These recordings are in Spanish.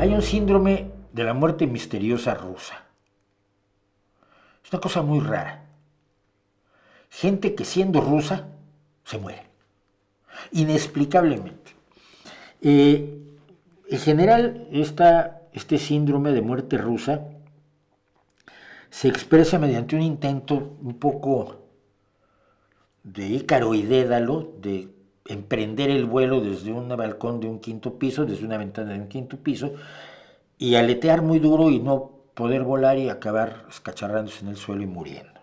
Hay un síndrome de la muerte misteriosa rusa. Es una cosa muy rara. Gente que siendo rusa se muere, inexplicablemente. En general, este síndrome de muerte rusa se expresa mediante un intento un poco de Ícaro y Dédalo de emprender el vuelo desde un balcón de un quinto piso, desde una ventana de un quinto piso, y aletear muy duro y no poder volar y acabar escacharrándose en el suelo y muriendo.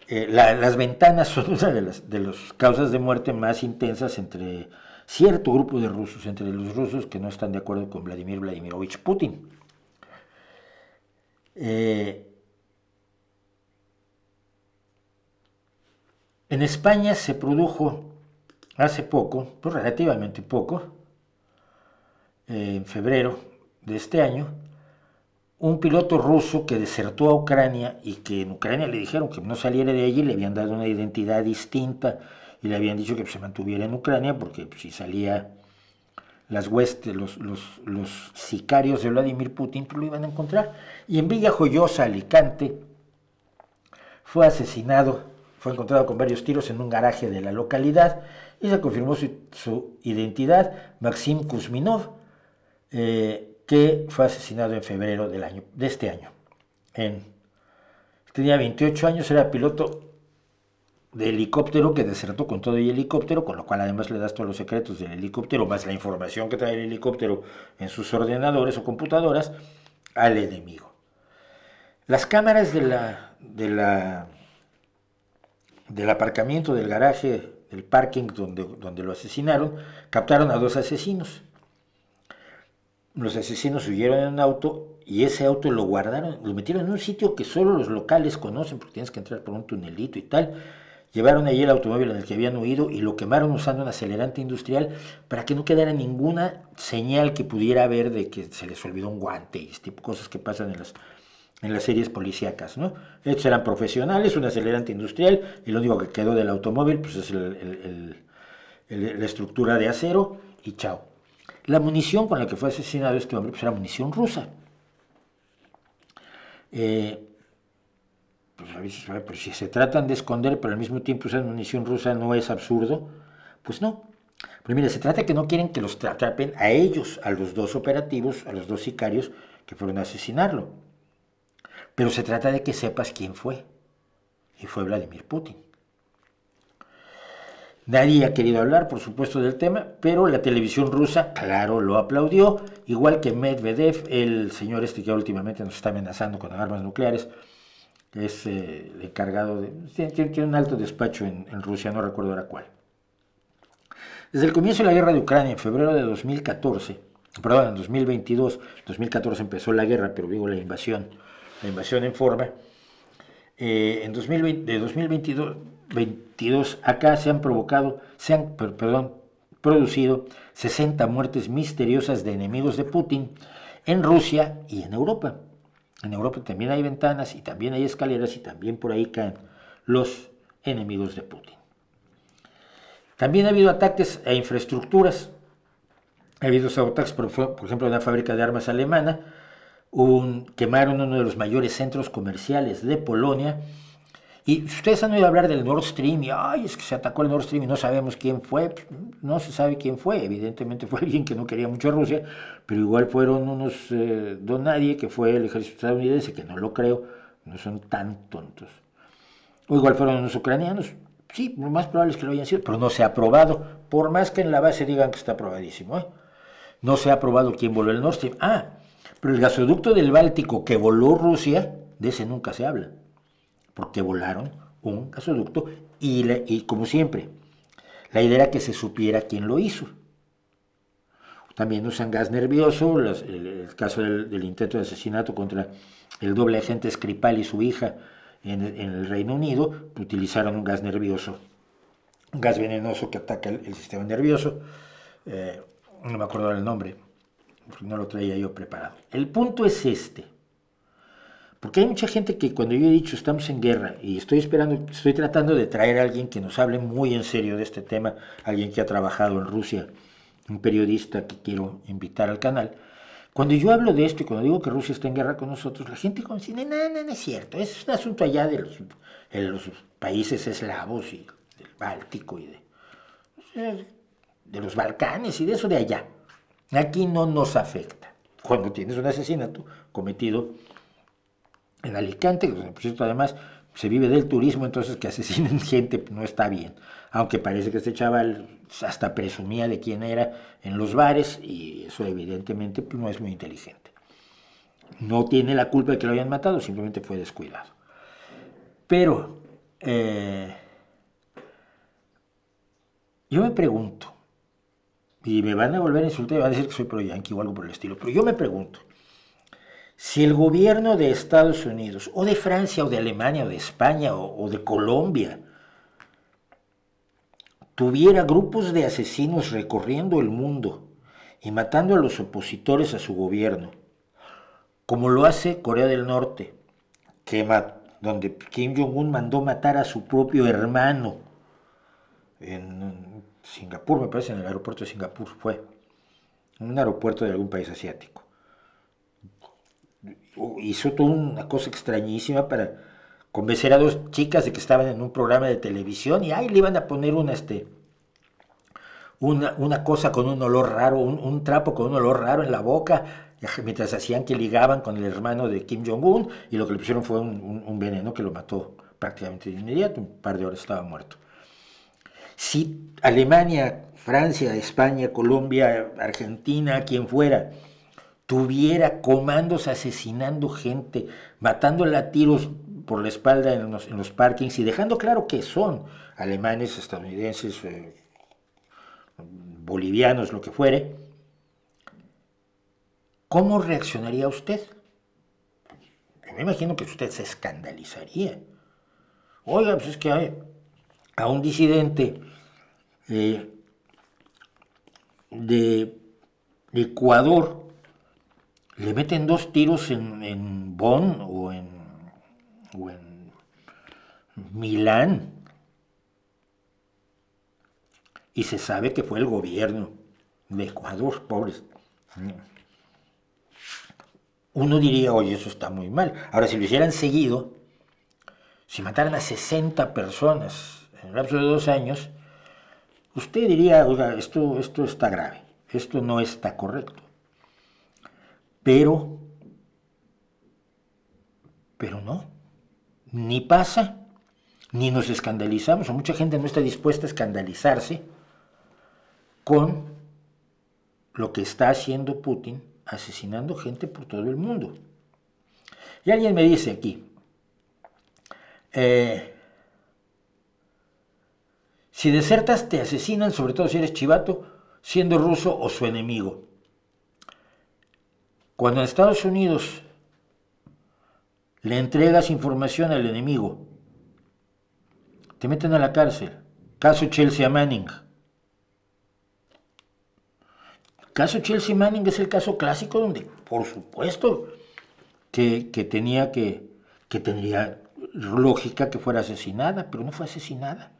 Las ventanas son una de las causas de muerte más intensas entre cierto grupo de rusos, entre los rusos que no están de acuerdo con Vladimir Vladimirovich Putin. En España se produjo hace poco, pues relativamente poco, en febrero de este año, un piloto ruso que desertó a Ucrania y que en Ucrania le dijeron que no saliera de allí, le habían dado una identidad distinta y le habían dicho que se mantuviera en Ucrania porque pues, si salía las huestes, los sicarios de Vladimir Putin pues, lo iban a encontrar. Y en Villa Joyosa, Alicante, fue asesinado, fue encontrado con varios tiros en un garaje de la localidad y se confirmó su identidad, Maxim Kuzminov, que fue asesinado en febrero de este año. Tenía 28 años, era piloto de helicóptero que desertó con todo y helicóptero, con lo cual además le das todos los secretos del helicóptero, más la información que trae el helicóptero en sus ordenadores o computadoras, al enemigo. Las cámaras del aparcamiento del garaje, del parking donde lo asesinaron, captaron a 2 asesinos. Los asesinos huyeron en un auto y ese auto lo guardaron, lo metieron en un sitio que solo los locales conocen porque tienes que entrar por un tunelito y tal. Llevaron allí el automóvil en el que habían huido y lo quemaron usando un acelerante industrial para que no quedara ninguna señal que pudiera haber de que se les olvidó un guante y este tipo de cosas que pasan en las series policíacas, ¿no? Estos eran profesionales, un acelerante industrial y lo único que quedó del automóvil pues es la estructura de acero y chao. La munición con la que fue asesinado este hombre pues era munición rusa. Pues a veces, pero si se tratan de esconder, pero al mismo tiempo usar munición rusa no es absurdo, pues no. Pero mira, se trata de que no quieren que los atrapen a ellos, a los 2 operativos, a los 2 sicarios que fueron a asesinarlo. Pero se trata de que sepas quién fue. Y fue Vladimir Putin. Nadie ha querido hablar, por supuesto, del tema, pero la televisión rusa, claro, lo aplaudió, igual que Medvedev, el señor este que últimamente nos está amenazando con armas nucleares, que es el encargado tiene un alto despacho en Rusia, no recuerdo ahora cuál. Desde el comienzo de la guerra de Ucrania, en febrero de 2014, perdón, en 2022, 2014 empezó la guerra, pero digo la invasión en forma, en 2020, de 2022 acá se han producido 60 muertes misteriosas de enemigos de Putin en Rusia y en Europa. En Europa también hay ventanas y también hay escaleras y también por ahí caen los enemigos de Putin. También ha habido ataques a infraestructuras. Ha habido sabotajes, por ejemplo, en una fábrica de armas alemana. Quemaron uno de los mayores centros comerciales de Polonia. Y ustedes han oído hablar del Nord Stream y ay, es que se atacó el Nord Stream y no sabemos quién fue. No se sabe quién fue. Evidentemente fue alguien que no quería mucho a Rusia, pero igual fueron unos don nadie que fue el ejército estadounidense, que no lo creo, no son tan tontos. O igual fueron unos ucranianos. Sí, lo más probable es que lo hayan sido, pero no se ha probado, por más que en la base digan que está probadísimo. No se ha probado quién voló el Nord Stream. Pero el gasoducto del Báltico que voló Rusia, de ese nunca se habla, porque volaron un gasoducto y como siempre, la idea era que se supiera quién lo hizo. También usan gas nervioso, el caso del intento de asesinato contra el doble agente Skripal y su hija en el Reino Unido, utilizaron un gas nervioso, un gas venenoso que ataca el sistema nervioso, no me acuerdo el nombre, porque no lo traía yo preparado. El punto es este, porque hay mucha gente que cuando yo he dicho estamos en guerra y estoy tratando de traer a alguien que nos hable muy en serio de este tema, alguien que ha trabajado en Rusia, un periodista que quiero invitar al canal. Cuando yo hablo de esto y cuando digo que Rusia está en guerra con nosotros, la gente como dice, no, no, no es cierto, es un asunto allá de los países eslavos y del Báltico y de los Balcanes y de eso de allá. Aquí no nos afecta. Cuando tienes un asesinato cometido en Alicante, por cierto, además se vive del turismo, entonces que asesinen gente no está bien. Aunque parece que este chaval hasta presumía de quién era en los bares y eso evidentemente pues, no es muy inteligente. No tiene la culpa de que lo hayan matado, simplemente fue descuidado. Pero yo me pregunto, y me van a volver a insultar y van a decir que soy pro yanqui o algo por el estilo, pero yo me pregunto, si el gobierno de Estados Unidos, o de Francia, o de Alemania, o de España, o de Colombia, tuviera grupos de asesinos recorriendo el mundo y matando a los opositores a su gobierno, como lo hace Corea del Norte, donde Kim Jong-un mandó matar a su propio hermano en Singapur, me parece, en el aeropuerto de Singapur fue, en un aeropuerto de algún país asiático. Hizo toda una cosa extrañísima para convencer a dos chicas de que estaban en un programa de televisión y ahí le iban a poner una cosa con un olor raro, un trapo con un olor raro en la boca, mientras hacían que ligaban con el hermano de Kim Jong-un y lo que le pusieron fue un veneno que lo mató prácticamente de inmediato, un par de horas estaba muerto. Si Alemania, Francia, España, Colombia, Argentina, quien fuera, tuviera comandos asesinando gente, matándola a tiros por la espalda en los parkings y dejando claro que son alemanes, estadounidenses, bolivianos, lo que fuere, ¿cómo reaccionaría usted? Yo me imagino que usted se escandalizaría. Oiga, pues es que a un disidente de Ecuador le meten 2 tiros en Bonn o en Milán y se sabe que fue el gobierno de Ecuador, pobres. Uno diría, oye, eso está muy mal. Ahora, si lo hicieran seguido, si mataran a 60 personas en el lapso de 2 años, usted diría, oiga, esto está grave, esto no está correcto. Pero no, ni pasa, ni nos escandalizamos, o mucha gente no está dispuesta a escandalizarse con lo que está haciendo Putin, asesinando gente por todo el mundo. Y alguien me dice aquí, si desertas te asesinan, sobre todo si eres chivato, siendo ruso o su enemigo. Cuando en Estados Unidos le entregas información al enemigo, te meten a la cárcel. Caso Chelsea Manning. Caso Chelsea Manning es el caso clásico donde, por supuesto, que tendría lógica que fuera asesinada, pero no fue asesinada.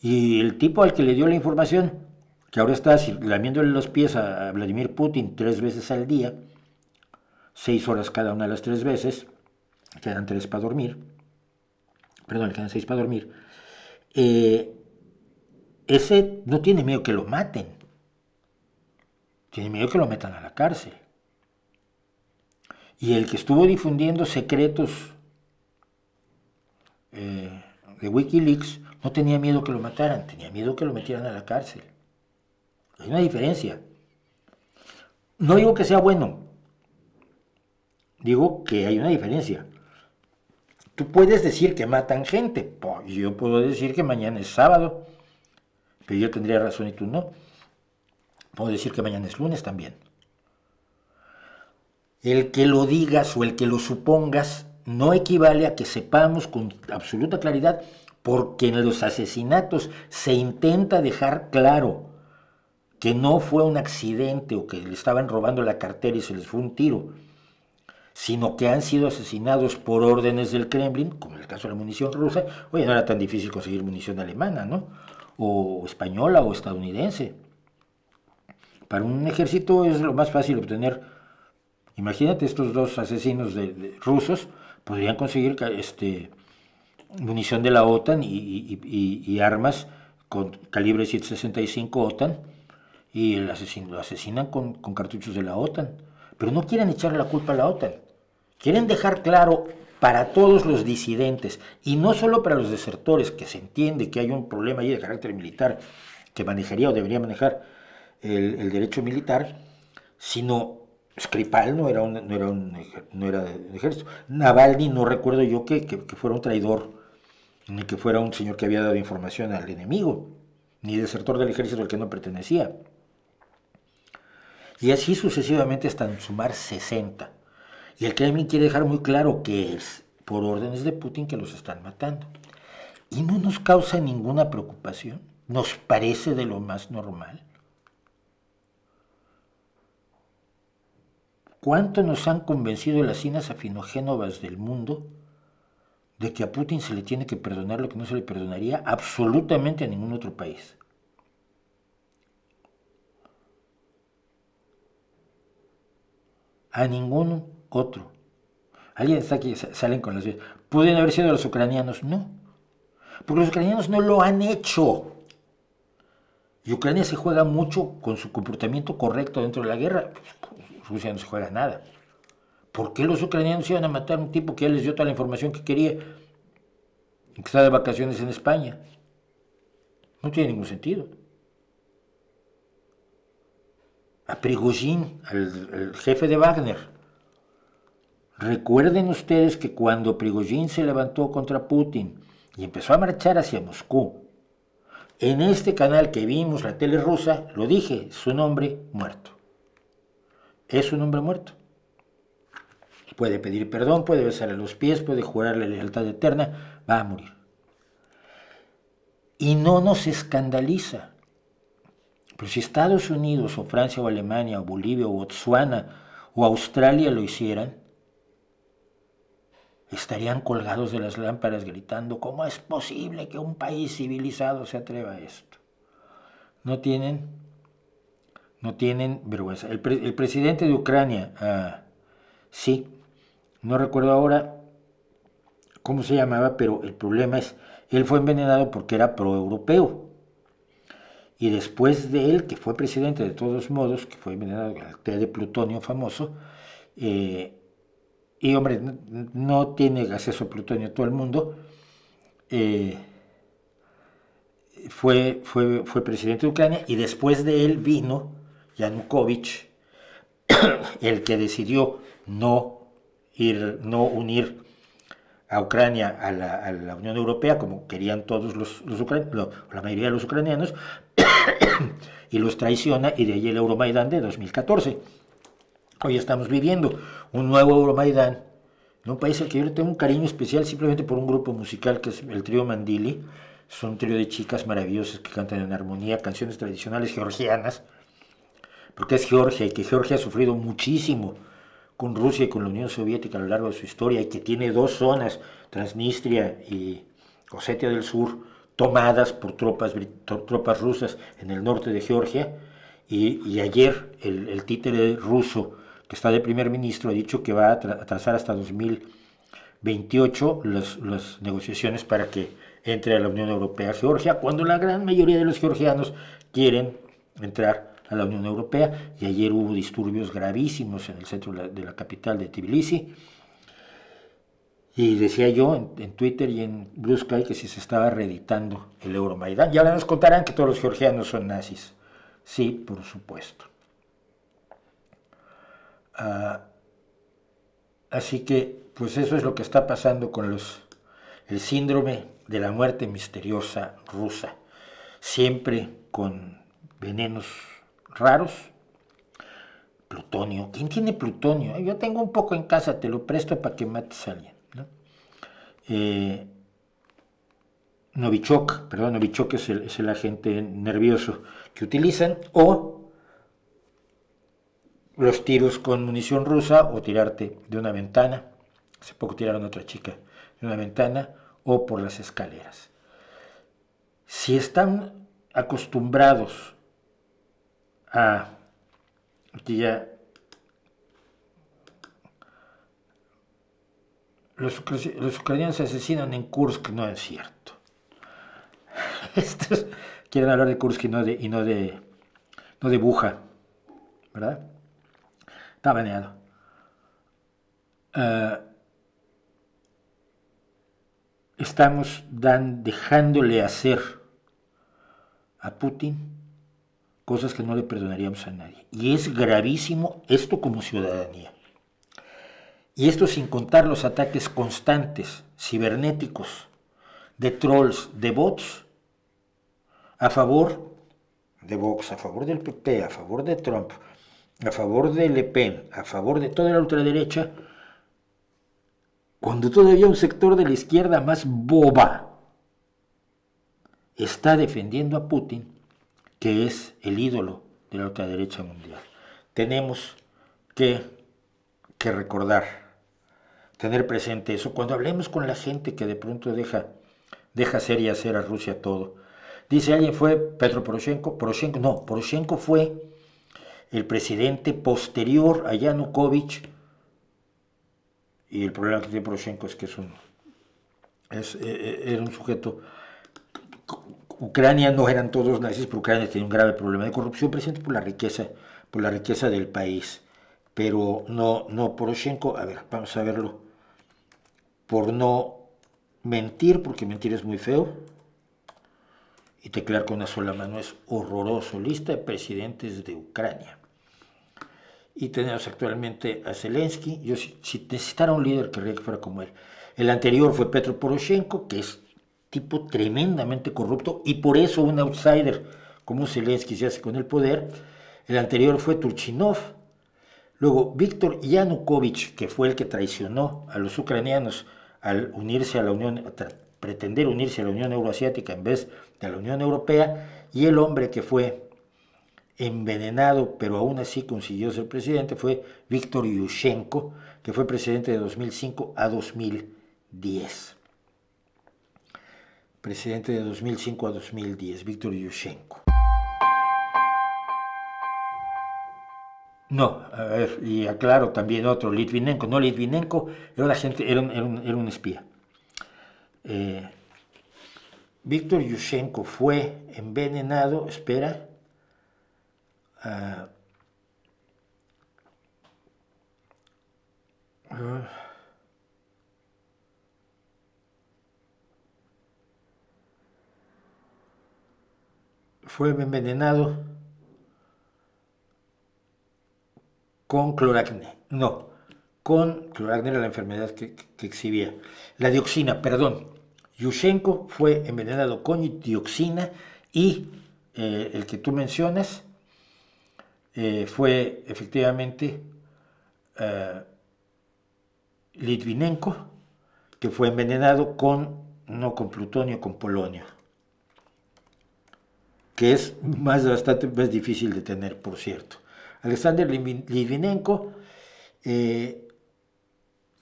Y el tipo al que le dio la información, que ahora está lamiéndole los pies a Vladimir Putin 3 veces al día, 6 horas cada una de las 3 veces, quedan 3 para dormir, perdón, quedan 6 para dormir, ese no tiene miedo que lo maten, tiene miedo que lo metan a la cárcel. Y el que estuvo difundiendo secretos de Wikileaks no tenía miedo que lo mataran, tenía miedo que lo metieran a la cárcel. Hay una diferencia. No digo que sea bueno, digo que hay una diferencia. Tú puedes decir que matan gente, yo puedo decir que mañana es sábado, pero yo tendría razón y tú no. Puedo decir que mañana es lunes también. El que lo digas o el que lo supongas no equivale a que sepamos con absoluta claridad, porque en los asesinatos se intenta dejar claro que no fue un accidente o que le estaban robando la cartera y se les fue un tiro, sino que han sido asesinados por órdenes del Kremlin, como en el caso de la munición rusa. Oye, no era tan difícil conseguir munición alemana, ¿no? O española o estadounidense. Para un ejército es lo más fácil obtener. Imagínate, estos dos asesinos de rusos podrían conseguir munición de la OTAN y armas con calibre 7.65 OTAN y lo asesinan con cartuchos de la OTAN. Pero no quieren echarle la culpa a la OTAN. Quieren dejar claro para todos los disidentes, y no solo para los desertores, que se entiende que hay un problema ahí de carácter militar que manejaría o debería manejar el derecho militar, sino Skripal no era de ejército. Navalny no recuerdo yo que fuera un traidor, ni que fuera un señor que había dado información al enemigo, ni desertor del ejército al que no pertenecía. Y así sucesivamente hasta en sumar 60. Y el Kremlin quiere dejar muy claro que es por órdenes de Putin que los están matando. Y no nos causa ninguna preocupación. Nos parece de lo más normal. ¿Cuánto nos han convencido las cinas afinogénovas del mundo de que a Putin se le tiene que perdonar lo que no se le perdonaría absolutamente a ningún otro país? A ningún otro. Alguien está aquí, salen con las... ¿Pueden haber sido los ucranianos? No. Porque los ucranianos no lo han hecho. Y Ucrania se juega mucho con su comportamiento correcto dentro de la guerra. Rusia no se juega nada. ¿Por qué los ucranianos iban a matar a un tipo que ya les dio toda la información que quería y que está de vacaciones en España? No tiene ningún sentido. A Prigozhin, al jefe de Wagner. Recuerden ustedes que cuando Prigozhin se levantó contra Putin y empezó a marchar hacia Moscú, en este canal que vimos, la tele rusa, lo dije, es un hombre muerto. Es un hombre muerto. Puede pedir perdón, puede besarle los pies, puede jurarle lealtad eterna, va a morir. Y no nos escandaliza. Pero si Estados Unidos o Francia o Alemania o Bolivia o Botsuana o Australia lo hicieran, estarían colgados de las lámparas gritando, ¿cómo es posible que un país civilizado se atreva a esto? No tienen vergüenza. El presidente de Ucrania, sí, no recuerdo ahora cómo se llamaba, pero el problema es, él fue envenenado porque era proeuropeo. Y después de él, que fue presidente de todos modos, que fue envenenado con el té de plutonio famoso, y hombre, no tiene acceso a plutonio todo el mundo, fue presidente de Ucrania, y después de él vino Yanukovych, el que decidió no unir a Ucrania a la Unión Europea, como querían todos los ucranianos, la mayoría de los ucranianos, y los traiciona, y de ahí el Euromaidán de 2014. Hoy estamos viviendo un nuevo Euromaidán, en un país al que yo le tengo un cariño especial simplemente por un grupo musical que es el trío Mandili. Son un trío de chicas maravillosas que cantan en armonía canciones tradicionales georgianas, porque es Georgia, y que Georgia ha sufrido muchísimo con Rusia y con la Unión Soviética a lo largo de su historia, y que tiene dos zonas, Transnistria y Osetia del Sur, tomadas por tropas rusas en el norte de Georgia, y ayer el títere ruso que está de primer ministro ha dicho que va a atrasar hasta 2028 las negociaciones para que entre a la Unión Europea Georgia, cuando la gran mayoría de los georgianos quieren entrar a la Unión Europea. Y ayer hubo disturbios gravísimos en el centro de la capital de Tbilisi. Y decía yo en Twitter y en Blue Sky que si se estaba reeditando el Euromaidán. Y ahora nos contarán que todos los georgianos son nazis. Sí, por supuesto. Así que, pues eso es lo que está pasando con el síndrome de la muerte misteriosa rusa. Siempre con venenos raros. Plutonio. ¿Quién tiene plutonio? Yo tengo un poco en casa, te lo presto para que mates a alguien, ¿no? Novichok es el agente nervioso que utilizan, o los tiros con munición rusa, o tirarte de una ventana. Hace poco tiraron a otra chica de una ventana, o por las escaleras. Si están acostumbrados a aquí ya, los ucranianos asesinan en Kursk, no es cierto. Estos quieren hablar de Kursk y no de Bucha, ¿verdad? Está baneado. Estamos dejándole hacer a Putin cosas que no le perdonaríamos a nadie. Y es gravísimo esto como ciudadanía. Y esto sin contar los ataques constantes, cibernéticos, de trolls, de bots, a favor de Vox, a favor del PP, a favor de Trump, a favor de Le Pen, a favor de toda la ultraderecha, cuando todavía un sector de la izquierda más boba está defendiendo a Putin, que es el ídolo de la ultraderecha mundial. Tenemos que recordar, tener presente eso, cuando hablemos con la gente que de pronto deja hacer y hacer a Rusia todo. Dice alguien, fue Petro Poroshenko. Poroshenko fue el presidente posterior a Yanukovych, y el problema que tiene Poroshenko es que era un sujeto. Ucrania no eran todos nazis, pero Ucrania tiene un grave problema de corrupción, precisamente por la riqueza del país. Pero no Poroshenko, a ver, vamos a verlo, por no mentir, porque mentir es muy feo, y teclear con una sola mano es horroroso. Lista de presidentes de Ucrania. Y tenemos actualmente a Zelensky. Yo, si necesitara un líder, querría que fuera como él. El anterior fue Petro Poroshenko, que es tipo tremendamente corrupto, y por eso un outsider como Zelensky se hace con el poder. El anterior fue Turchinov. Luego Víctor Yanukovych, que fue el que traicionó a los ucranianos al unirse a la pretender unirse a la Unión Euroasiática en vez de la Unión Europea, y el hombre que fue envenenado, pero aún así consiguió ser presidente, fue Víctor Yushchenko, que fue presidente de 2005 a 2010. Presidente de 2005 a 2010, Víctor Yushchenko. No, a ver, y aclaro también otro, Litvinenko. No, Litvinenko era un espía. Víctor Yushchenko fue envenenado, espera, fue envenenado con cloracne. No, con cloracne era la enfermedad que exhibía. La dioxina, perdón. Yushchenko fue envenenado con dioxina y el que tú mencionas fue efectivamente Litvinenko, que fue envenenado no con plutonio, con polonio, que es bastante más difícil de tener, por cierto. Alexander Litvinenko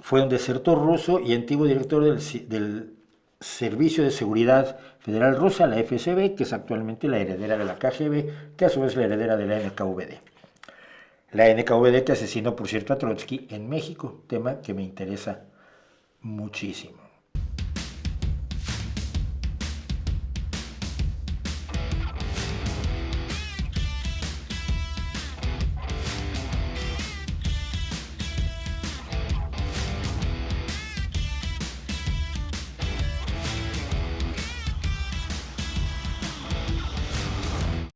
fue un desertor ruso y antiguo director del Servicio de Seguridad Federal Rusa, la FSB, que es actualmente la heredera de la KGB, que a su vez es la heredera de la NKVD. La NKVD que asesinó, por cierto, a Trotsky en México, tema que me interesa muchísimo.